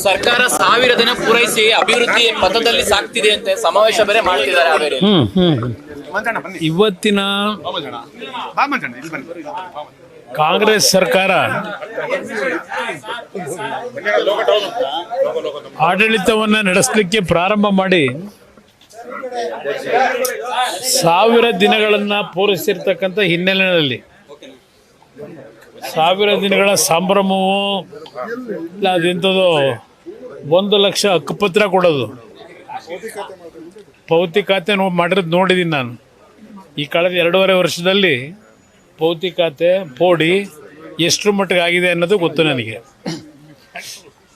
ಸರ್ಕಾರ 1000 ದಿನ ಪೂರೈಸಿ ಅಭಿವೃದ್ಧಿ ಪಥದಲ್ಲಿ ಸಾಗ್ತಿದೆ ಅಂತ ಸಮಾವೇಶ ಬೇರೆ ಮಾಡ್ತಿದ್ದಾರೆ ಹಾವೇರಿ. ಇವತ್ತಿನ ಕಾಂಗ್ರೆಸ್ ಸರ್ಕಾರ ಆಡಳಿತವನ್ನ ನಡೆಸಲಿಕ್ಕೆ ಪ್ರಾರಂಭ ಮಾಡಿ 1000 ದಿನಗಳನ್ನ ಪೂರೈಸಿರ್ತಕ್ಕಂಥ ಹಿನ್ನೆಲೆಯಲ್ಲಿ 1000 ದಿನಗಳ ಸಂಭ್ರಮವು ಇಲ್ಲ, ಅದೆಂಥದ್ದು 1 ಲಕ್ಷ ಹಕ್ಕುಪತ್ರ ಕೊಡೋದು, ಭೌತಿಕಾತೆ ಮಾಡಿರೋದು ನೋಡಿದ್ದೀನಿ ನಾನು. ಈ ಕಳೆದ 2.5 ವರ್ಷದಲ್ಲಿ ಭೌತಿಕಾತೆ ಪೋಡಿ ಎಷ್ಟು ಮಟ್ಟಿಗೆ ಆಗಿದೆ ಅನ್ನೋದು ಗೊತ್ತು ನನಗೆ.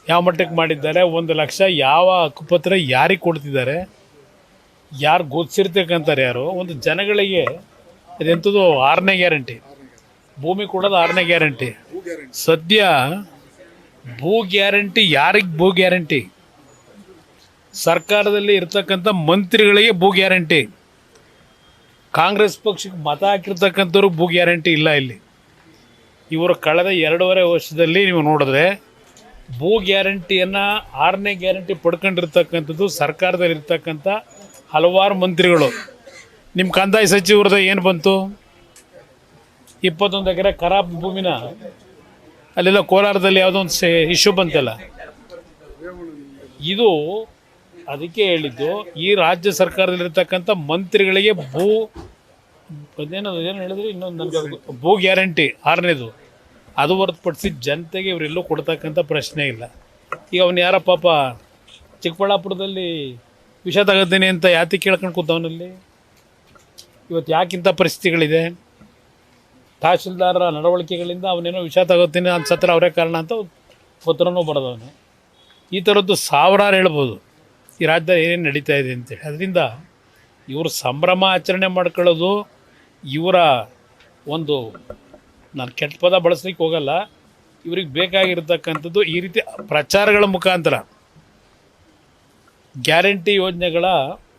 ಯಾವ ಮಟ್ಟಕ್ಕೆ ಮಾಡಿದ್ದಾರೆ, 1 ಲಕ್ಷ ಯಾವ ಹಕ್ಕುಪತ್ರ ಯಾರಿಗೆ ಕೊಡ್ತಿದ್ದಾರೆ, ಯಾರು ಗೊತ್ತಿರ್ತಕ್ಕಂತಾರೆ, ಯಾರು ಒಂದು ಜನಗಳಿಗೆ ಇದೆಂಥದ್ದು 6ನೇ ಗ್ಯಾರಂಟಿ, ಭೂಮಿ ಕೊಡೋದು 6ನೇ ಗ್ಯಾರಂಟಿ. ಸದ್ಯ ಭೂ ಗ್ಯಾರಂಟಿ ಯಾರಿಗೆ ಭೂ ಗ್ಯಾರಂಟಿ? ಸರ್ಕಾರದಲ್ಲಿ ಇರ್ತಕ್ಕಂಥ ಮಂತ್ರಿಗಳಿಗೆ ಭೂ ಗ್ಯಾರಂಟಿ. ಕಾಂಗ್ರೆಸ್ ಪಕ್ಷಕ್ಕೆ ಮತ ಹಾಕಿರ್ತಕ್ಕಂಥವ್ರು ಭೂ ಗ್ಯಾರಂಟಿ ಇಲ್ಲ. ಇಲ್ಲಿ ಇವರು ಕಳೆದ 2.5 ವರ್ಷದಲ್ಲಿ ನೀವು ನೋಡಿದ್ರೆ ಭೂ ಗ್ಯಾರಂಟಿಯನ್ನು 6ನೇ ಗ್ಯಾರಂಟಿ ಪಡ್ಕೊಂಡಿರ್ತಕ್ಕಂಥದ್ದು ಸರ್ಕಾರದಲ್ಲಿರ್ತಕ್ಕಂಥ ಹಲವಾರು ಮಂತ್ರಿಗಳು. ನಿಮ್ಮ ಕಂದಾಯ ಸಚಿವರದ ಏನು ಬಂತು? 21 ಎಕರೆ ಖರಾಬ್ ಭೂಮಿನ ಅಲ್ಲೆಲ್ಲ ಕೋಲಾರದಲ್ಲಿ ಯಾವುದೋ ಒಂದು ಇಶ್ಯೂ ಬಂತಲ್ಲ. ಇದು ಅದಕ್ಕೆ ಹೇಳಿದ್ದು, ಈ ರಾಜ್ಯ ಸರ್ಕಾರದಲ್ಲಿರ್ತಕ್ಕಂಥ ಮಂತ್ರಿಗಳಿಗೆ ಏನು ಹೇಳಿದ್ರೆ ಇನ್ನೊಂದು ನನಗೆ ಭೂ ಗ್ಯಾರಂಟಿ 6ನೇದು ಅದು ಹೊರತುಪಡಿಸಿ ಜನತೆಗೆ ಇವರೆಲ್ಲೂ ಕೊಡ್ತಕ್ಕಂಥ ಪ್ರಶ್ನೆ ಇಲ್ಲ. ಈಗ ಅವನು ಯಾರ ಪಾಪ ಚಿಕ್ಕಬಳ್ಳಾಪುರದಲ್ಲಿ ವಿಷ ತಗೋತೀನಿ ಅಂತ ಯಾತಿ ಕೇಳ್ಕೊಂಡು ಕೂತವನಲ್ಲಿ. ಇವತ್ತು ಯಾಕಿಂಥ ಪರಿಸ್ಥಿತಿಗಳಿದೆ? ತಹಶೀಲ್ದಾರರ ನಡವಳಿಕೆಗಳಿಂದ ಅವನೇನೋ ವಿಷ ತಗೋತೀನಿ ಅನ್ಸತ್ರ ಅವರೇ ಕಾರಣ ಅಂತ ಪತ್ರನೂ ಬರೆದವನು. ಈ ಥರದ್ದು ಸಾವಿರಾರು ಹೇಳ್ಬೋದು ಈ ರಾಜ್ಯದಲ್ಲಿ ಏನೇನು ನಡೀತಾ ಇದೆ ಅಂತೇಳಿ. ಅದರಿಂದ ಇವರು ಸಂಭ್ರಮ ಆಚರಣೆ ಮಾಡ್ಕೊಳ್ಳೋದು ಇವರ ಒಂದು, ನಾನು ಕೆಟ್ಟ ಪದ ಬಳಸ್ಲಿಕ್ಕೆ ಹೋಗಲ್ಲ, ಇವ್ರಿಗೆ ಬೇಕಾಗಿರ್ತಕ್ಕಂಥದ್ದು ಈ ರೀತಿ ಪ್ರಚಾರಗಳ ಮುಖಾಂತರ ಗ್ಯಾರಂಟಿ ಯೋಜನೆಗಳ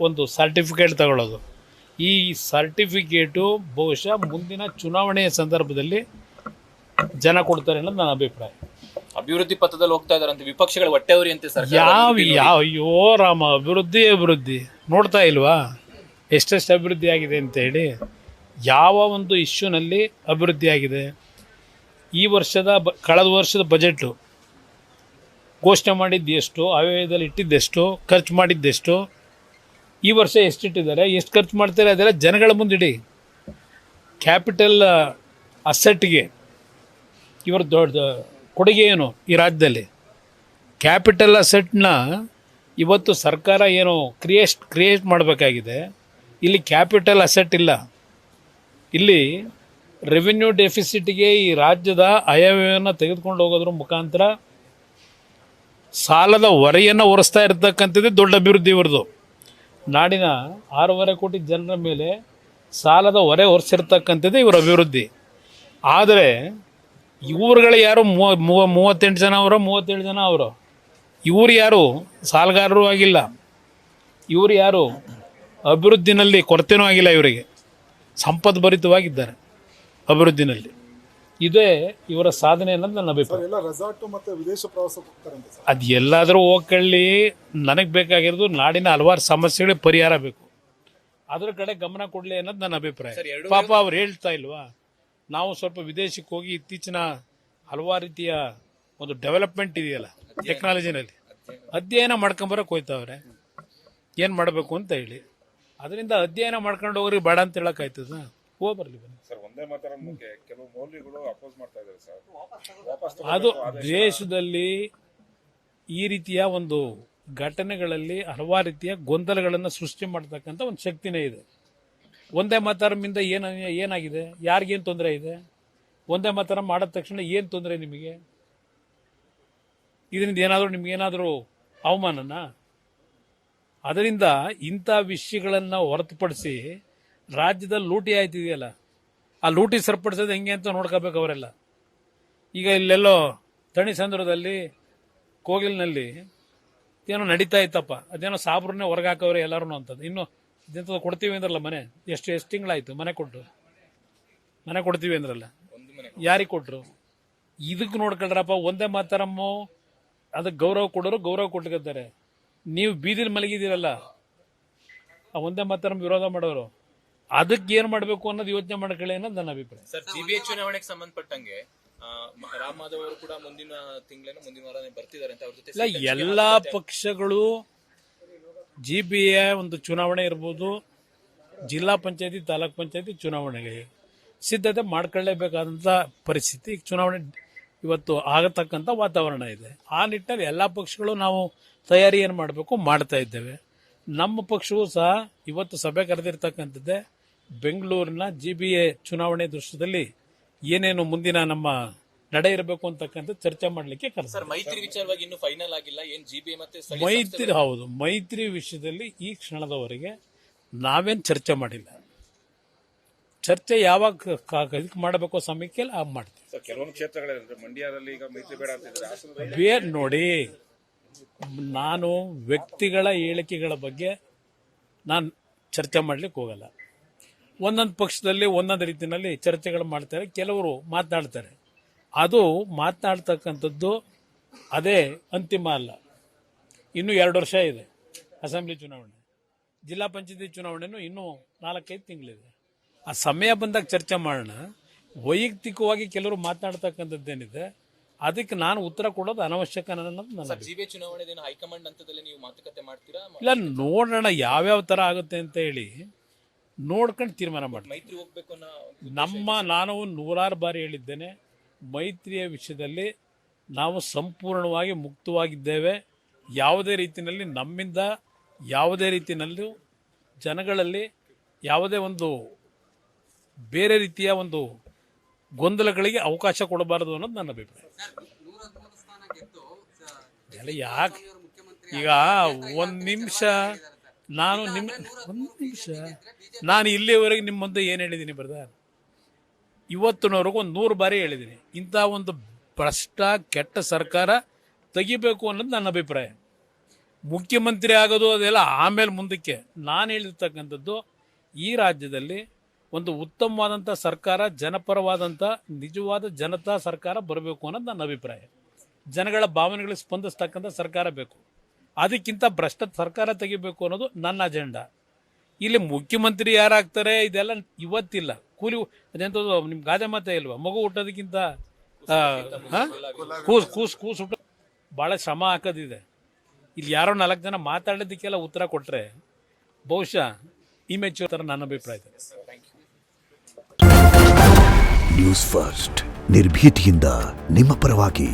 ಒಂದು ಸರ್ಟಿಫಿಕೇಟ್ ತಗೊಳ್ಳೋದು. ಈ ಸರ್ಟಿಫಿಕೇಟು ಬಹುಶಃ ಮುಂದಿನ ಚುನಾವಣೆಯ ಸಂದರ್ಭದಲ್ಲಿ ಜನ ಕೊಡ್ತಾರೆ ಅನ್ನೋದು ನನ್ನ ಅಭಿಪ್ರಾಯ. ಅಭಿವೃದ್ಧಿ ಪಥದಲ್ಲಿ ಹೋಗ್ತಾ ಇದಾರೆ ಅಂತ ವಿಪಕ್ಷಗಳು ಹೊಟ್ಟೆವರಿ ಅಂತ ಅಯ್ಯೋ ರಾಮ, ಅಭಿವೃದ್ಧಿ ನೋಡ್ತಾ ಇಲ್ವಾ ಎಷ್ಟೆಷ್ಟು ಅಭಿವೃದ್ಧಿ ಆಗಿದೆ ಅಂತೇಳಿ? ಯಾವ ಒಂದು ಇಶ್ಯೂನಲ್ಲಿ ಅಭಿವೃದ್ಧಿ ಆಗಿದೆ? ಈ ವರ್ಷದ ಕಳೆದ ವರ್ಷದ ಬಜೆಟು ಘೋಷಣೆ ಮಾಡಿದ್ದು ಎಷ್ಟು, ಆಯವ್ಯಯದಲ್ಲಿ ಇಟ್ಟಿದ್ದೆಷ್ಟು, ಖರ್ಚು ಮಾಡಿದ್ದೆಷ್ಟು, ಈ ವರ್ಷ ಎಷ್ಟಿಟ್ಟಿದ್ದಾರೆ, ಎಷ್ಟು ಖರ್ಚು ಮಾಡ್ತಾರೆ, ಅದೆಲ್ಲ ಜನಗಳ ಮುಂದಿಡಿ. ಕ್ಯಾಪಿಟಲ್ ಅಸೆಟ್ಗೆ ಇವರ ದೊಡ್ಡ ಕೊಡುಗೆ ಏನು ಈ ರಾಜ್ಯದಲ್ಲಿ? ಕ್ಯಾಪಿಟಲ್ ಅಸೆಟ್ನ ಇವತ್ತು ಸರ್ಕಾರ ಏನು ಕ್ರಿಯೇಟ್ ಮಾಡಬೇಕಾಗಿದೆ. ಇಲ್ಲಿ ಕ್ಯಾಪಿಟಲ್ ಅಸೆಟ್ ಇಲ್ಲ. ಇಲ್ಲಿ ರೆವಿನ್ಯೂ ಡೆಫಿಸಿಟ್ಗೆ ಈ ರಾಜ್ಯದ ಆಯವ್ಯಯವನ್ನು ತೆಗೆದುಕೊಂಡು ಹೋಗೋದ್ರ ಮುಖಾಂತರ ಸಾಲದ ಹೊರೆಯನ್ನು ಹೊರಿಸ್ತಾ ಇರತಕ್ಕಂಥದ್ದೇ ದೊಡ್ಡ ಅಭಿವೃದ್ಧಿ ಇವ್ರದ್ದು. ನಾಡಿನ 6.5 ಕೋಟಿ ಜನರ ಮೇಲೆ ಸಾಲದ ಹೊರೆ ಹೊರಿಸಿರ್ತಕ್ಕಂಥದ್ದೇ ಇವರ ಅಭಿವೃದ್ಧಿ. ಆದರೆ ಇವ್ರುಗಳು ಯಾರು 38 ಜನ ಅವರೋ 37 ಜನ ಅವರೋ, ಇವ್ರು ಯಾರು ಸಾಲಗಾರರು ಆಗಿಲ್ಲ, ಇವರು ಯಾರು ಅಭಿವೃದ್ಧಿನಲ್ಲಿ ಕೊರತೆನೂ ಆಗಿಲ್ಲ. ಇವರಿಗೆ ಸಂಪದ್ಭರಿತವಾಗಿದ್ದಾರೆ ಅಭಿವೃದ್ಧಿನಲ್ಲಿ. ಇದೇ ಇವರ ಸಾಧನೆ ಅನ್ನೋದು ನನ್ನ ಅಭಿಪ್ರಾಯ. ಅದು ಎಲ್ಲಾದರೂ ಹೋಗ್ಕೊಳ್ಳಿ, ನನಗೆ ಬೇಕಾಗಿರೋದು ನಾಡಿನ ಹಲವಾರು ಸಮಸ್ಯೆಗಳಿಗೆ ಪರಿಹಾರ ಬೇಕು, ಅದರ ಕಡೆ ಗಮನ ಕೊಡಲಿ ಅನ್ನೋದು ನನ್ನ ಅಭಿಪ್ರಾಯ. ಪಾಪ ಅವ್ರು ಹೇಳ್ತಾ ಇಲ್ವಾ, ನಾವು ಸ್ವಲ್ಪ ವಿದೇಶಕ್ಕೆ ಹೋಗಿ ಇತ್ತೀಚಿನ ಹಲವಾರು ರೀತಿಯ ಒಂದು ಡೆವಲಪ್ಮೆಂಟ್ ಇದೆಯಲ್ಲ ಟೆಕ್ನಾಲಜಿನಲ್ಲಿ, ಅಧ್ಯಯನ ಮಾಡ್ಕೊಂಬರಕ್ಕೆ ಹೋಯ್ತವ್ರೆ ಏನು ಮಾಡಬೇಕು ಅಂತ ಹೇಳಿ. ಅದರಿಂದ ಅಧ್ಯಯನ ಮಾಡ್ಕೊಂಡು ಹೋಗ್ರಿ ಬೇಡ ಅಂತ ಹೇಳಕ್ಕಾಯ್ತದ? ಹೋಗ್ಬರ್ಲಿ ಬನ್ನಿ. ಅದು ದೇಶದಲ್ಲಿ ಈ ರೀತಿಯ ಒಂದು ಘಟನೆಗಳಲ್ಲಿ ಹಲವಾರು ರೀತಿಯ ಗೊಂದಲಗಳನ್ನು ಸೃಷ್ಟಿ ಮಾಡ್ತಕ್ಕಂಥ ಒಂದು ಶಕ್ತಿನೇ ಇದೆ. ಒಂದೇ ಮಾತರಮಿಂದ ಏನಾಗಿದೆ? ಯಾರಿಗೇನು ತೊಂದರೆ ಇದೆ? ಒಂದೇ ಮಾತರ ಮಾಡಿದ ತಕ್ಷಣ ಏನು ತೊಂದರೆ ನಿಮಗೆ? ಇದರಿಂದ ಏನಾದರೂ ನಿಮಗೇನಾದರೂ ಅವಮಾನನಾ? ಅದರಿಂದ ಇಂಥ ವಿಷಯಗಳನ್ನು ಹೊರತುಪಡಿಸಿ ರಾಜ್ಯದಲ್ಲಿ ಲೂಟಿ ಆಯ್ತಿದೆಯಲ್ಲ, ಆ ಲೂಟಿ ಸರಿಪಡಿಸೋದು ಹೆಂಗೆ ಅಂತ ನೋಡ್ಕೋಬೇಕು ಅವರೆಲ್ಲ. ಈಗ ಇಲ್ಲೆಲ್ಲೋ ತಣಿಸಂದ್ರದಲ್ಲಿ ಕೋಗಿಲಿನಲ್ಲಿ ಏನೋ ನಡೀತಾ ಇತ್ತಪ್ಪ, ಅದೇನೋ ಸಾಬ್ರನ್ನೇ ಹೊರಗೆ ಹಾಕವ್ರೆ ಎಲ್ಲರೂ ಅಂತದ್ದು. ಇನ್ನು ಇದೆಂಥದ್ದು ಕೊಡ್ತೀವಿ ಅಂದ್ರಲ್ಲ ಮನೆ, ಎಷ್ಟು ತಿಂಗಳಾಯ್ತು ಮನೆ ಕೊಟ್ಟು? ಮನೆ ಕೊಡ್ತೀವಿ ಅಂದ್ರಲ್ಲ, ಯಾರಿಗೆ ಕೊಟ್ಟರು? ಇದಕ್ಕೆ ನೋಡ್ಕೊಳ್ರಪ್ಪ. ಒಂದೇ ಮಾತರಮ್ಮು ಅದಕ್ಕೆ ಗೌರವ ಕೊಡೋರು ಗೌರವ ಕೊಟ್ಕೊತಾರೆ. ನೀವು ಬೀದಿಲಿ ಮಲಗಿದ್ದೀರಲ್ಲ, ಆ ಒಂದೇ ಮಾತರಂ ವಿರೋಧ ಮಾಡೋರು, ಅದಕ್ಕೆ ಏನು ಮಾಡಬೇಕು ಅನ್ನೋದು ಯೋಚನೆ ಮಾಡ್ಕೊಳ್ಳಿ ಅನ್ನೋದು ನನ್ನ ಅಭಿಪ್ರಾಯ. ಸರ್, ಸಿಬಿಐ ಚುನಾವಣೆಗೆ ಸಂಬಂಧಪಟ್ಟಂಗೆ ರಾಮ್ ಮಾಧವ್ ಅವರು ಕೂಡ ಮುಂದಿನ ವಾರ ಬರ್ತಿದ್ದಾರೆ ಅಂತ ಅವ್ರ ಜೊತೆ ಇಲ್ಲ, ಎಲ್ಲಾ ಪಕ್ಷಗಳು GBA ಒಂದು ಚುನಾವಣೆ ಇರ್ಬೋದು, ಜಿಲ್ಲಾ ಪಂಚಾಯತಿ ತಾಲೂಕ್ ಪಂಚಾಯತಿ ಚುನಾವಣೆಗೆ ಸಿದ್ಧತೆ ಮಾಡ್ಕೊಳ್ಳೇಬೇಕಾದಂಥ ಪರಿಸ್ಥಿತಿ, ಚುನಾವಣೆ ಇವತ್ತು ಆಗತಕ್ಕಂಥ ವಾತಾವರಣ ಇದೆ. ಆ ನಿಟ್ಟಿನಲ್ಲಿ ಎಲ್ಲ ಪಕ್ಷಗಳು ನಾವು ತಯಾರಿ ಏನು ಮಾಡಬೇಕು ಮಾಡ್ತಾ ಇದ್ದೇವೆ. ನಮ್ಮ ಪಕ್ಷವೂ ಸಹ ಇವತ್ತು ಸಭೆ ಕರೆದಿರ್ತಕ್ಕಂಥದ್ದೇ ಬೆಂಗಳೂರಿನ GBA ಚುನಾವಣೆ ದೃಶ್ಯದಲ್ಲಿ ಏನೇನು ಮುಂದಿನ ನಮ್ಮ ನಡೆ ಇರಬೇಕು ಅಂತಕ್ಕಂಥ ಚರ್ಚೆ ಮಾಡಲಿಕ್ಕೆ ಸರ್, ಮೈತ್ರಿ ವಿಚಾರವಾಗಿ ಇನ್ನೂ ಫೈನಲ್ ಆಗಿಲ್ಲ. ಏನ್ GBA ಮತ್ತೆ ಮೈತ್ರಿ ಹೌದು, ಮೈತ್ರಿ ವಿಷಯದಲ್ಲಿ ಈ ಕ್ಷಣದವರೆಗೆ ನಾವೇನು ಚರ್ಚೆ ಮಾಡಿಲ್ಲ. ಚರ್ಚೆ ಯಾವಾಗ ಇದಕ್ಕೆ ಮಾಡಬೇಕು ಸಮಯಕ್ಕೆ ಆಗ ಮಾಡ್ತೀವಿ. ಕೆಲವೊಂದು ಕ್ಷೇತ್ರಗಳಿದೆ ಮಂಡ್ಯದಲ್ಲಿ ಈಗ ಮೈತ್ರಿ ಬೇಡ ಅಂತಿದ್ದಾರೆ. ಬೇರೆ ನೋಡಿ, ನಾನು ವ್ಯಕ್ತಿಗಳ ಹೇಳಿಕೆಗಳ ಬಗ್ಗೆ ನಾನು ಚರ್ಚೆ ಮಾಡ್ಲಿಕ್ಕೆ ಹೋಗಲ್ಲ. ಒಂದೊಂದು ಪಕ್ಷದಲ್ಲಿ ಒಂದೊಂದು ರೀತಿಯಲ್ಲಿ ಚರ್ಚೆಗಳು ಮಾಡ್ತಾರೆ, ಕೆಲವರು ಮಾತನಾಡ್ತಾರೆ. ಅದು ಮಾತನಾಡ್ತಕ್ಕಂಥದ್ದು ಅದೇ ಅಂತಿಮ ಅಲ್ಲ. ಇನ್ನೂ 2 ವರ್ಷ ಇದೆ ಅಸೆಂಬ್ಲಿ ಚುನಾವಣೆ, ಜಿಲ್ಲಾ ಪಂಚಾಯತಿ ಚುನಾವಣೆನೂ ಇನ್ನೂ 4-5 ತಿಂಗಳಿದೆ. ಆ ಸಮಯ ಬಂದಾಗ ಚರ್ಚೆ ಮಾಡೋಣ. ವೈಯಕ್ತಿಕವಾಗಿ ಕೆಲವರು ಮಾತನಾಡ್ತಕ್ಕಂಥದ್ದೇನಿದೆ ಅದಕ್ಕೆ ನಾನು ಉತ್ತರ ಕೊಡೋದು ಅನವಶ್ಯಕ ಅನ್ನೋದು ನನ್ನ GBA ಚುನಾವಣೆ ಹೈಕಮಾಂಡ್ ಹಂತದಲ್ಲಿ ನೀವು ಮಾತುಕತೆ ಮಾಡ್ತೀರಾ? ಇಲ್ಲ, ನೋಡೋಣ ಯಾವ್ಯಾವ ಥರ ಆಗುತ್ತೆ ಅಂತ ಹೇಳಿ ನೋಡ್ಕೊಂಡು ತೀರ್ಮಾನ ಮಾಡಿ. ಮೈತ್ರಿ ಹೋಗ್ಬೇಕು ಅನ್ನೋ ನಾನು 100 ಬಾರಿ ಹೇಳಿದ್ದೇನೆ, ಮೈತ್ರಿಯ ವಿಷಯದಲ್ಲಿ ನಾವು ಸಂಪೂರ್ಣವಾಗಿ ಮುಕ್ತವಾಗಿದ್ದೇವೆ. ಯಾವುದೇ ರೀತಿಯಲ್ಲಿ ನಮ್ಮಿಂದ ಯಾವುದೇ ರೀತಿಯಲ್ಲೂ ಜನಗಳಲ್ಲಿ ಯಾವುದೇ ಒಂದು ಬೇರೆ ರೀತಿಯ ಒಂದು ಗೊಂದಲಗಳಿಗೆ ಅವಕಾಶ ಕೊಡಬಾರದು ಅನ್ನೋದು ನನ್ನ ಅಭಿಪ್ರಾಯ. ಯಾಕೆ ಈಗ ಒಂದು ನಿಮಿಷ ನಾನು ಇಲ್ಲಿಯವರೆಗೆ ನಿಮ್ಮ ಮುಂದೆ ಏನು ಹೇಳಿದ್ದೀನಿ ಬ್ರದರ್? ಇವತ್ತಿನವರೆಗೂ ಒಂದು 100 ಬಾರಿ ಹೇಳಿದ್ದೀನಿ, ಇಂಥ ಒಂದು ಭ್ರಷ್ಟ ಕೆಟ್ಟ ಸರ್ಕಾರ ತೆಗಿಬೇಕು ಅನ್ನೋದು ನನ್ನ ಅಭಿಪ್ರಾಯ. ಮುಖ್ಯಮಂತ್ರಿ ಆಗೋದು ಅದೆಲ್ಲ ಆಮೇಲೆ ಮುಂದಕ್ಕೆ. ನಾನು ಹೇಳಿರ್ತಕ್ಕಂಥದ್ದು ಈ ರಾಜ್ಯದಲ್ಲಿ ಒಂದು ಉತ್ತಮವಾದಂಥ ಸರ್ಕಾರ, ಜನಪರವಾದಂಥ ನಿಜವಾದ ಜನತಾ ಸರ್ಕಾರ ಬರಬೇಕು ಅನ್ನೋದು ನನ್ನ ಅಭಿಪ್ರಾಯ. ಜನಗಳ ಭಾವನೆಗಳಿಗೆ ಸ್ಪಂದಿಸ್ತಕ್ಕಂಥ ಸರ್ಕಾರ ಬೇಕು. ಅದಕ್ಕಿಂತ ಭ್ರಷ್ಟ ಸರ್ಕಾರ ತೆಗಿಬೇಕು ಅನ್ನೋದು ನನ್ನ ಅಜೆಂಡಾ. ಇಲ್ಲಿ ಮುಖ್ಯಮಂತ್ರಿ ಯಾರಾಗ್ತಾರೆ ಇದೆಲ್ಲ ಇವತ್ತಿಲ್ಲ. ಕೂಲಿ ಅದೆಂಥದ್ದು ನಿಮ್ಮ ಗಾದೆ ಮಾತೆ ಇಲ್ವಾ, ಮಗು ಹುಟ್ಟೋದಕ್ಕಿಂತ ಕೂಸು ಹುಟ್ಟ ಭಾಳ ಶ್ರಮ ಹಾಕೋದಿದೆ. ಇಲ್ಲಿ ಯಾರೋ 4 ಜನ ಮಾತಾಡೋದಕ್ಕೆಲ್ಲ ಉತ್ತರ ಕೊಟ್ಟರೆ ಬಹುಶಃ ಇಮೇಜ್ ಥರ ನನ್ನ ಅಭಿಪ್ರಾಯ ಇದೆ. ನ್ಯೂಸ್ ಫಸ್ಟ್ ನಿರ್ಭೀತಿಯಿಂದ ನಿಮ್ಮ ಪರವಾಗಿ.